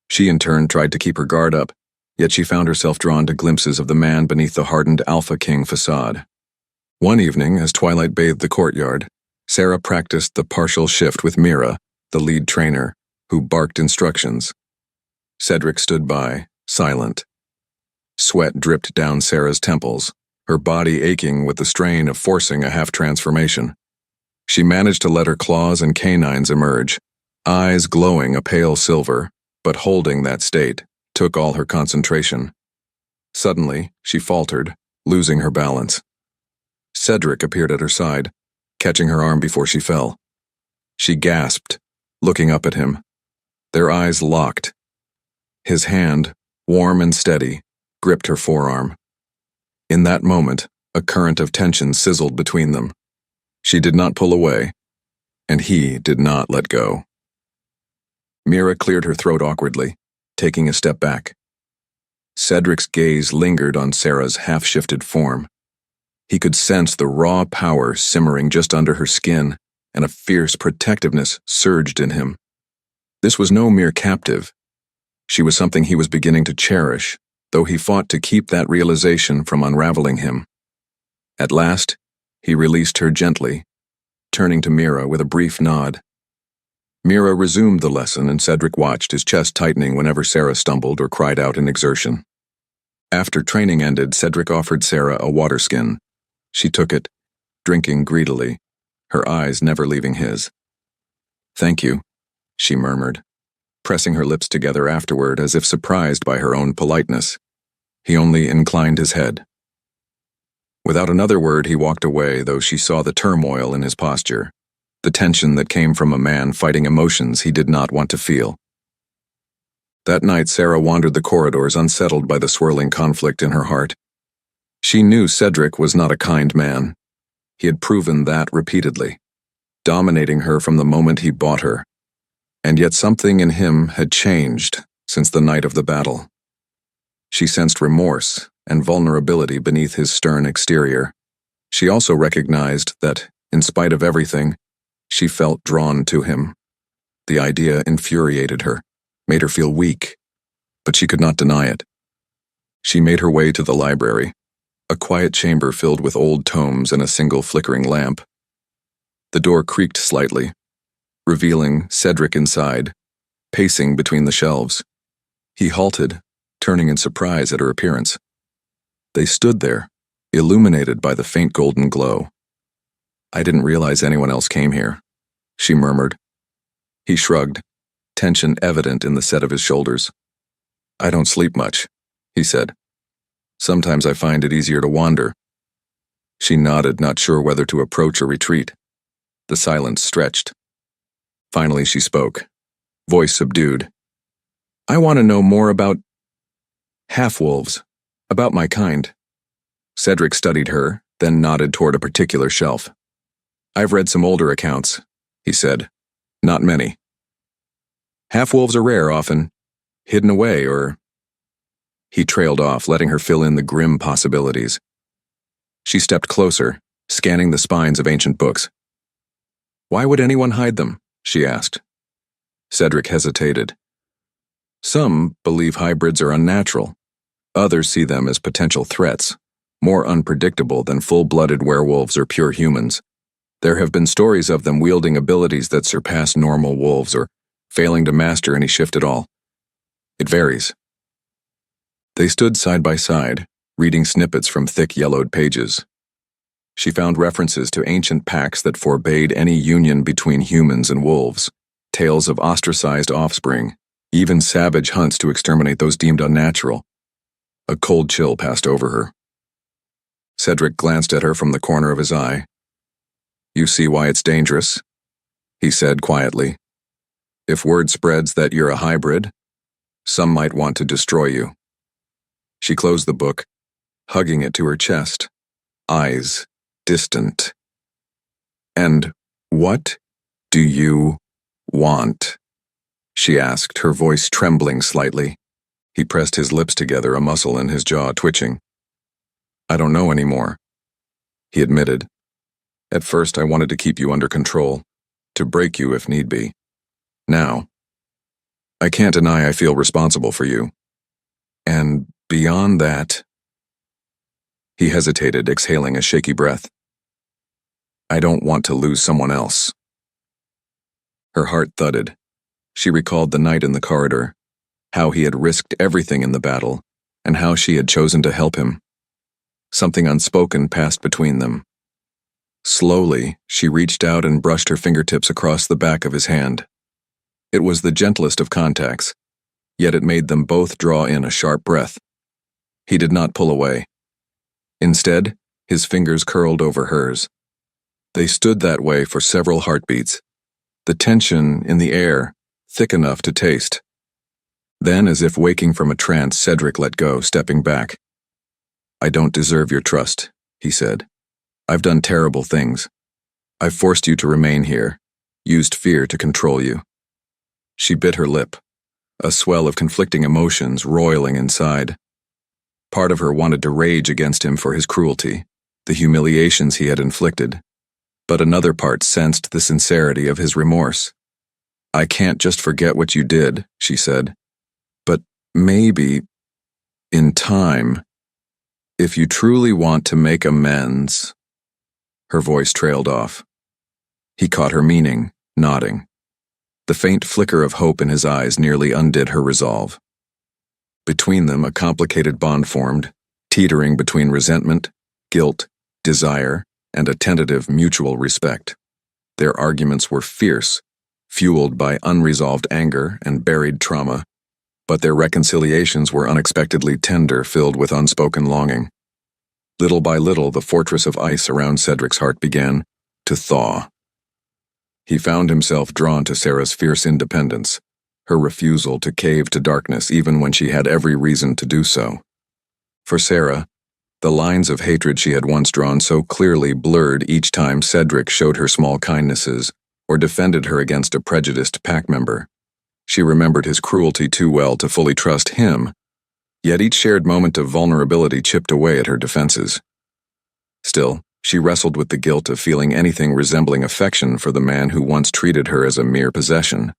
She, in turn, tried to keep her guard up, yet she found herself drawn to glimpses of the man beneath the hardened Alpha King facade. One evening, as twilight bathed the courtyard, Sarah practiced the partial shift with Mira, the lead trainer, who barked instructions. Cedric stood by, silent. Sweat dripped down Sarah's temples, her body aching with the strain of forcing a half-transformation. She managed to let her claws and canines emerge, eyes glowing a pale silver, but holding that state took all her concentration. Suddenly, she faltered, losing her balance. Cedric appeared at her side, catching her arm before she fell. She gasped, looking up at him. Their eyes locked. His hand, warm and steady, gripped her forearm. In that moment, a current of tension sizzled between them. She did not pull away, and he did not let go. Mira cleared her throat awkwardly, taking a step back. Cedric's gaze lingered on Sarah's half-shifted form. He could sense the raw power simmering just under her skin, and a fierce protectiveness surged in him. This was no mere captive. She was something he was beginning to cherish, though he fought to keep that realization from unraveling him. At last, he released her gently, turning to Mira with a brief nod. Mira resumed the lesson, and Cedric watched, his chest tightening whenever Sarah stumbled or cried out in exertion. After training ended, Cedric offered Sarah a water skin. She took it, drinking greedily, her eyes never leaving his. "Thank you," she murmured, pressing her lips together afterward as if surprised by her own politeness. He only inclined his head. Without another word, he walked away, though she saw the turmoil in his posture, the tension that came from a man fighting emotions he did not want to feel. That night, Sarah wandered the corridors, unsettled by the swirling conflict in her heart. She knew Cedric was not a kind man. He had proven that repeatedly, dominating her from the moment he bought her. And yet something in him had changed since the night of the battle. She sensed remorse and vulnerability beneath his stern exterior. She also recognized that, in spite of everything, she felt drawn to him. The idea infuriated her, made her feel weak, but she could not deny it. She made her way to the library, a quiet chamber filled with old tomes and a single flickering lamp. The door creaked slightly, revealing Cedric inside, pacing between the shelves. He halted, turning in surprise at her appearance. They stood there, illuminated by the faint golden glow. "I didn't realize anyone else came here," she murmured. He shrugged, tension evident in the set of his shoulders. "I don't sleep much," he said. "Sometimes I find it easier to wander." She nodded, not sure whether to approach or retreat. The silence stretched. Finally she spoke, voice subdued. "I want to know more about half-wolves, about my kind." Cedric studied her, then nodded toward a particular shelf. "I've read some older accounts," he said. "Not many. Half-wolves are rare often, hidden away or—" He trailed off, letting her fill in the grim possibilities. She stepped closer, scanning the spines of ancient books. "Why would anyone hide them?" she asked. Cedric hesitated. "Some believe hybrids are unnatural. Others see them as potential threats, more unpredictable than full-blooded werewolves or pure humans. There have been stories of them wielding abilities that surpass normal wolves or failing to master any shift at all. It varies." They stood side by side, reading snippets from thick yellowed pages. She found references to ancient pacts that forbade any union between humans and wolves, tales of ostracized offspring, even savage hunts to exterminate those deemed unnatural. A cold chill passed over her. Cedric glanced at her from the corner of his eye. "You see why it's dangerous?" he said quietly. "If word spreads that you're a hybrid, some might want to destroy you." She closed the book, hugging it to her chest, eyes distant. "And what do you want?" she asked, her voice trembling slightly. He pressed his lips together, a muscle in his jaw twitching. "I don't know anymore," he admitted. "At first I wanted to keep you under control, to break you if need be. Now, I can't deny I feel responsible for you. And beyond that—" He hesitated, exhaling a shaky breath. "I don't want to lose someone else." Her heart thudded. She recalled the night in the corridor, how he had risked everything in the battle, and how she had chosen to help him. Something unspoken passed between them. Slowly, she reached out and brushed her fingertips across the back of his hand. It was the gentlest of contacts, yet it made them both draw in a sharp breath. He did not pull away. Instead, his fingers curled over hers. They stood that way for several heartbeats, the tension in the air thick enough to taste. Then, as if waking from a trance, Cedric let go, stepping back. "I don't deserve your trust," he said. "I've done terrible things. I've forced you to remain here, used fear to control you." She bit her lip, a swell of conflicting emotions roiling inside. Part of her wanted to rage against him for his cruelty, the humiliations he had inflicted, but another part sensed the sincerity of his remorse. "I can't just forget what you did," she said. "But maybe, in time, if you truly want to make amends—" Her voice trailed off. He caught her meaning, nodding. The faint flicker of hope in his eyes nearly undid her resolve. Between them, a complicated bond formed, teetering between resentment, guilt, desire, and a tentative mutual respect. Their arguments were fierce, fueled by unresolved anger and buried trauma, but their reconciliations were unexpectedly tender, filled with unspoken longing. Little by little, the fortress of ice around Cedric's heart began to thaw. He found himself drawn to Sarah's fierce independence, her refusal to cave to darkness even when she had every reason to do so. For Sarah, the lines of hatred she had once drawn so clearly blurred each time Cedric showed her small kindnesses or defended her against a prejudiced pack member. She remembered his cruelty too well to fully trust him, yet each shared moment of vulnerability chipped away at her defenses. Still, she wrestled with the guilt of feeling anything resembling affection for the man who once treated her as a mere possession.